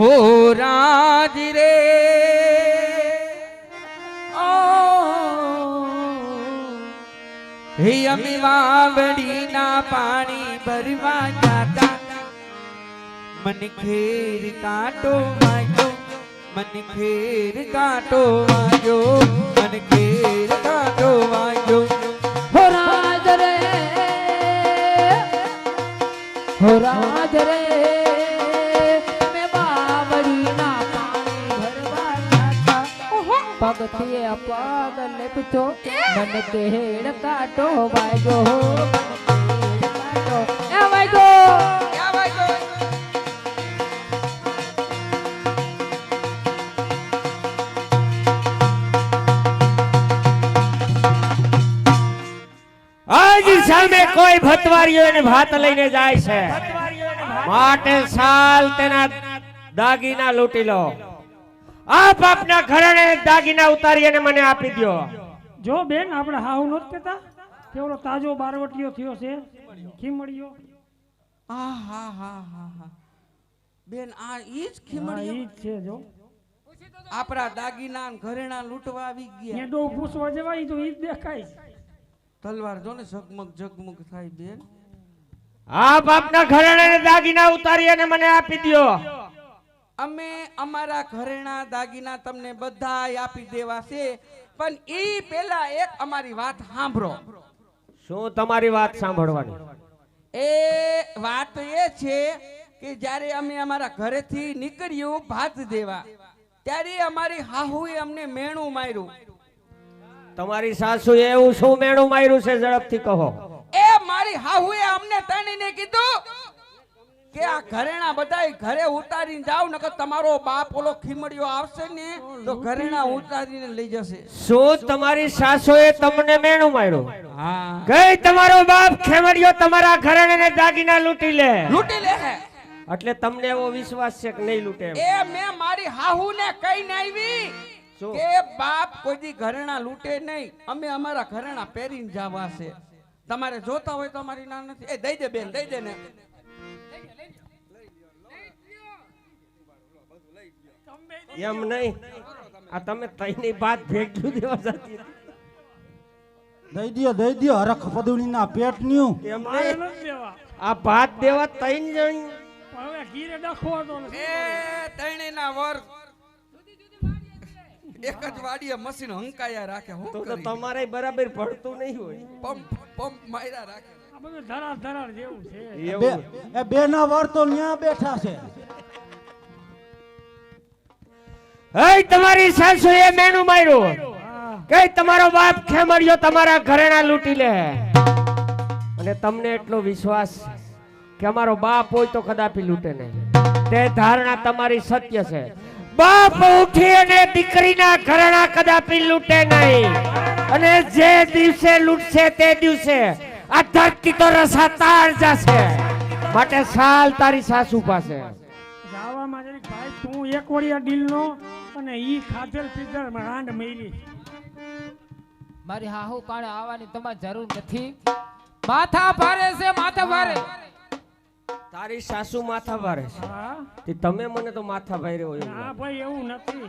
હો રાજ રે હે અમે વાવડીના પાણી ભરવા જાતા મન ખેર કાંટો વાગ્યો મન ખેર કાંટો વાગ્યો મન ખેર કાંટો વાગ્યો હો રાજ રે હો રાજ રે મે બાવડીના પાણી ભરવા જાતા પગથિયે પગ લેપતો મન કેડ કાટો વાગ્યો કાટો એ વાગ્યો આજ સામે કોઈ ભતવારીઓ ને ભાત લઈને જાય છે માટે સાલ તેના દાગીના લૂંટી લો આપ આપના ઘરેણે દાગીના ઉતારી અને મને આપી દો જો બેન આપણે હાવ નોત કેતા કેવડો તાજો બારવટીયો થયો છે ખીમડીયો આ હા હા હા હા બેન આ ઈ જ હા, ખીમડીયો ઈ જ છે જો આપણા દાગીના ને ઘરેણા લૂંટવા આવી ગયા એડો પૂછવા જવાય તો ઈ જ દેખાય તલવાર જો ને ઝગમગ ઝગમગ થાય બેન આપ આપના ઘરેણે દાગીના ઉતારી અને મને આપી દો અમે અમારા ઘરેણા દાગીના તમને બધાય આપી દેવા છે પણ ઈ પેલા એક અમારી વાત સાંભળો શું તમારી વાત સાંભળવાની એ વાત એ છે કે જ્યારે અમે અમારા ઘરેથી નીકળ્યું ભાત દેવા ત્યારે અમારી હાહુએ અમને મેણું માર્યું તમારી સાસુ એવું શું મેણું માર્યું છે ઝડપથી કહો એ મારી હાહુએ અમને તણીને કીધું કે આ ઘરેણા બધાય ઘરે ઉતારીને જાવ નકર તમારો બાપ ઓલો ખીમડિયો આવશે ને તો ઘરેણા ઉતારીને લઈ જશે શું તમારી સાસુએ તમને મેણું માર્યું હા કઈ તમારો બાપ ખેમડિયો તમારા ઘરેણે દાગીના લૂંટી લે લૂંટી લે હે એટલે તમને એવો વિશ્વાસ છે કે નહીં લૂંટે એમ? એ મેં મારી હાહુને કહીને આવી શું? કે બાપ કોઈ દી ઘરેણા લૂંટે નહીં અમે અમારા ઘરેણા પહેરીને જવા છે તમારે જોતા હોય તો અમારી ના નથી એ દઈ દે બેન દઈ દે ને એમ નહીં આ તમે તઈની વાત ભેગી દેવા જતી દઈ દ્યો હરખ પદુણીના પેટન્યું એમ મારે નહીં નથી દેવા આ ભાત દેવા તઈન જણ પણ હવે ઘીરે ડખો હતો ને એ તણેના વર એક જ વાડીએ મશીન હંકાયા રાખે હું તો તમારે બરાબર ભળતું નહીં હોય પંપ પંપ માર્યા રાખે આ બધું ધરાર ધરાર જેવું છે એવું એ બેના વર તો ન્યા બેઠા છે હે તમારી સાસુએ મેણું માર્યું કે તમારો બાપ ખેમડિયો તમારા ઘરેણા લૂંટી લે અને તમને એટલો વિશ્વાસ કે અમારો બાપ હોય તો કદાપી લૂંટે નહીં તે ધારણા તમારી સત્ય છે બાપ ઉઠી અને દીકરીના ઘરેણા કદાપી લૂંટે નહીં અને જે દિવસે લૂંટશે તે દિવસે આ ધરતી તો રસાતાર જશે માટે સાલ તારી સાસુ પાસે જાવામાં જરીક ભાઈ તું એક વળિયા ડીલ નો અને ઈ ખાધેલ પીધેલ રાંડ મેલી મારી હાહુ કાળે આવવાની તમારે જરૂર નથી માથા ભારે છે માથા ભારે તારી સાસુ માથા ભારે છે હા તે તમે મને તો માથા ભારે હોય એવું ના ભાઈ એવું નથી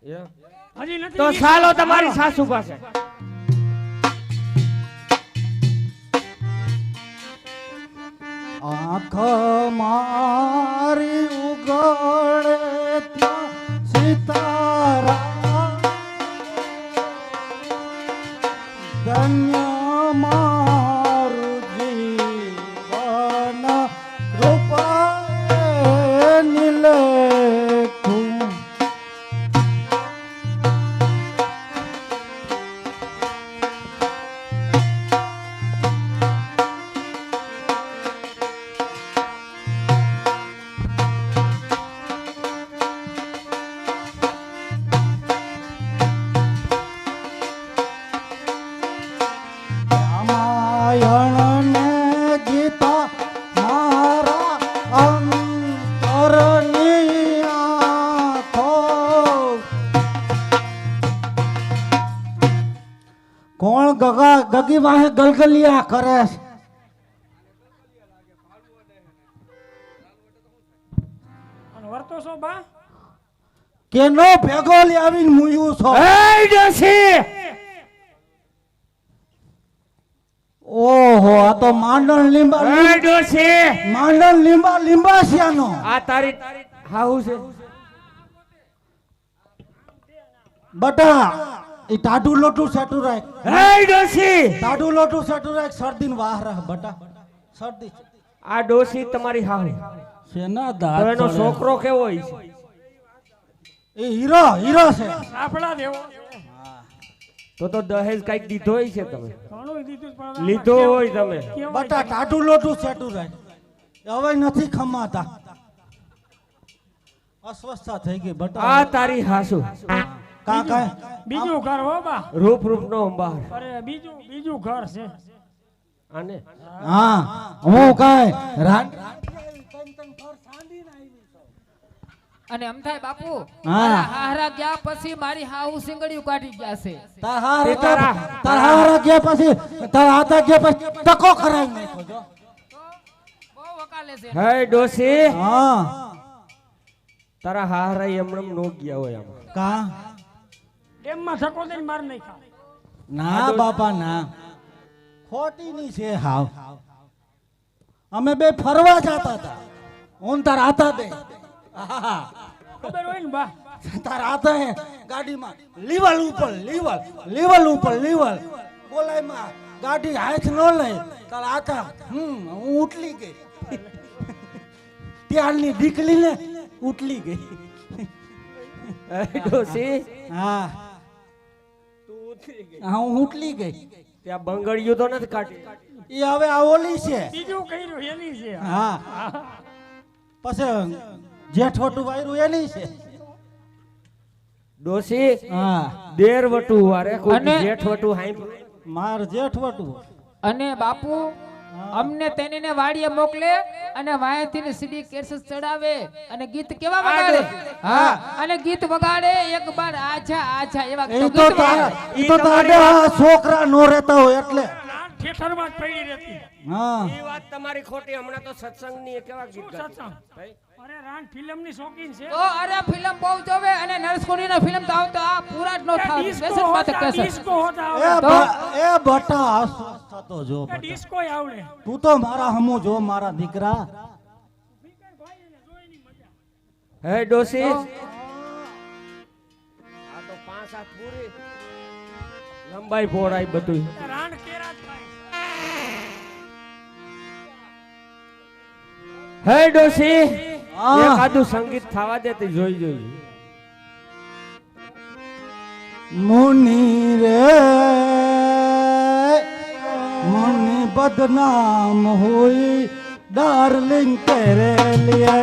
લાગે. હજી નથી તો ચાલો તમારી સાસુ પાસે આંખ મારી ઉગડે ત્યાં સિતારા ધન્ય મારું જીવન રૂપાએ નિલેખું રામાયણ ને ગીતા મારા અંતરની આંખો કોણ ગગી વાહે ગલગલિયા કરે છે વર્તો છો બા કેનો ભેગો લઈ આવીને મુયું છો એ ડોશી ઓહો આ તો માંડણ લીંબા એ ડોશી માંડણ લીંબા લીંબાસિયાનો આ તારી હાહુ છે બટા ઈ ટાઢું લોટું સેટું રાખ એ ડોશી ટાઢું લોટું સેટું રાખ શરદીન વાહ રાખ બટા શરદી આ ડોશી તમારી હાહુ શેના તો દાંત એનો ચડે? છોકરો કેવો હોય છે એ હીરો હીરો છે સાફડા દેવો તો દહેજ કઈક દીધો હોય છે તમે ઘણું દીધું પણ આમાં લીધો હોય તમે કેવાય બટા ટાઢું લોટું સેટું રાખ હવે નથી ખમાતા અસ્વસ્થતા થઈ ગઈ બટા આ તારી હાસુ કા કા બીજું ઘર હો બા રૂપ રૂપ નો અંબાર અરે બીજું ઘર છે આને હા હું કાય અને એમ થાય બાપુ હા. મારા હાહરા ગયા પછી મારી હાહુ સિંગડિયું કાઢી ગયા છે તારા ગયા પછી તારા હાથા ગયા પછી ટકો કરાવી નાખ્યો જો બહુ વકાલે છે હે ડોશી હા તારા હારા એમણમ નો ગયા હોય આમ કા ડેમમાં ધક્કો દઈને માર નાખ્યા ના બાપા ના ખોટી ની છે હાવ અમે બે ફરવા જતા હતા હું તાર આતા દે આહા. ખબર હોય ને બા તાર આતા હે ગાડીમાં લીવલ ઉપર લીવલ ઉપર લીવલ બોલાયમાં ગાડી હાથ ન લઈ તાર આતા હું ઉટલી ગઈ ત્યારની દીકલી ને ઉટલી ગઈ હે ડોશી હા તું ઉતરી ગઈ હા હું ઉટલી ગઈ ત્યાં બંગડિયું તો નથી કાઢી એ હવે આ ઓલી છે બીજું કર્યું એની છે હા પછી જેઠવટું વાયરું એની છે ડોશી હા દેર વટુ વારે કોઈ અને- જેઠ વટુ હાઈ માર જેઠવટું અને બાપુ અમને તેને વાડીએ મોકલે અને વાયાથી સીડી કેસસ ચડાવે અને ગીત કેવા વગાડે હા અને ગીત વગાડે એક બાર આછા આછા એવા એ ગીત તો વગાડે. એ તો તારે આ છોકરા નો રહેતા હોય એટલે નાન ઠેઠરમાં જ પડી રહેતી હા એ વાત તમારી ખોટી હમણાં તો સત્સંગની કેવા ગીત શું ગાતી. સત્સંગ ભાઈ, અરે રાન ફિલ્મની શોખીન છે તો અરે ફિલ્મ બહુ જોવે અને નરસકોડીના ફિલ્મ તો આવતો આ પૂરા જ નો થાવ કેસેટ માથે કેસેટ ડિસ્કો હોતા એ આવડે એ બટા અસ્વસ્થ થતો જો બટા. ડિસ્કો આવડે તું તો મારા હમો જો મારા દીકરા હે ડોશી આ તો 5 હાથ પૂરી લંબાઈ પહોળાઈ બધું રાન કેરા જ થાય હે ડોશી હા. એકાદું સંગીત થવા દેતી જોઈ જોઈ મુનિ રે મુનિ બદનામ હોઈ ડાર્લિંગ તેરે લીએ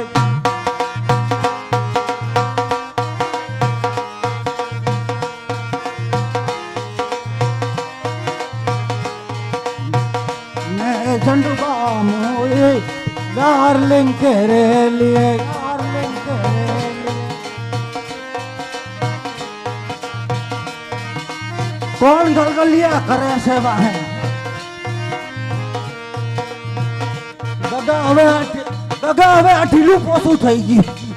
मैं झंडुबा मोए डार्लिंग तेरे लिए डार्लिंग तेरे लिए कौन गलगलिया करे છે વાહે ગગા હવે આ ઢીલું પોસું થઈ ગયું